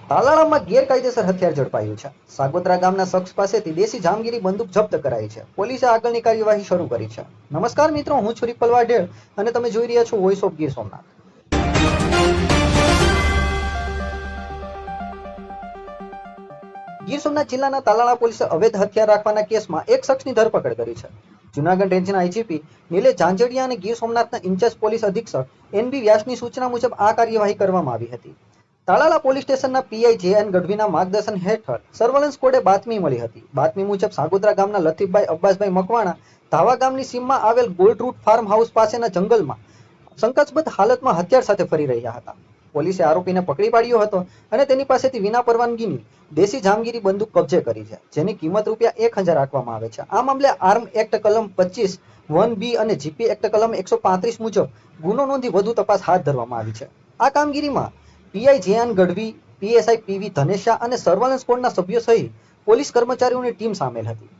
તાલાળામાં ગેરકાયદેસર હથિયાર ઝડપાયું છે. સાગોત્રા ગામના શખ્સ પાસેથી દેશી જામગીરી બંદૂક જપ્ત કરાઈ છે. પોલીસે આગળની કાર્યવાહી શરૂ કરી છે. નમસ્કાર મિત્રો, હું છું રિપલ વાઢેર અને તમે જોઈ રહ્યા છો વોઇસ ઓફ ગીર સોમનાથ. ગીર સોમનાથ જિલ્લાના તાલાળા પોલીસે અવૈધ હથિયાર રાખવાના કેસમાં એક શખ્સની ધરપકડ કરી છે. જૂનાગઢ રેન્જના આઈજીપી નિલેશ ઝાંઝડિયા અને ગીર સોમનાથના ઇન્ચાર્જ પોલીસ અધિક્ષક એનબી વ્યાસની સૂચના મુજબ આ કાર્યવાહી કરવામાં આવી હતી. તાલાળા પોલીસ સ્ટેશનના પીઆઈ જે.એન ગઢવીના માર્ગદર્શન હેઠળ સર્વેલન્સ સ્કોડે બાતમી મળી હતી. બાતમી મુજબ સાગોત્રા ગામના લતીફભાઈ અબ્બાસભાઈ મકવાણા ધાવા ગામની સીમમાં આવેલ ગોલ્ડ રૂટ ફાર્મ હાઉસ પાસેના જંગલમાં શંકાસ્પદ હાલતમાં હથિયાર સાથે ફરી રહ્યા હતા. પોલીસે આરોપીને પકડી પાડ્યો હતો અને તેની પાસેથી વિના પરવાનગીની દેશી જામગીરી બંદૂક કબજે કરી છે, જેની કિંમત ₹1000 રાખવામાં આવે છે. આ મામલે આર્મ એક્ટ કલમ 25(1)B અને જીપી એક્ટ કલમ 135 મુજબ ગુનો નોંધી વધુ તપાસ હાથ ધરવામાં આવી છે. આ કામગીરીમાં PI J N Gadhvi, PSI P V Dhanesha અને સર્વેલન્સ સ્કોડના સભ્યો સહિત પોલીસ કર્મચારીઓની ટીમ સામેલ હતી.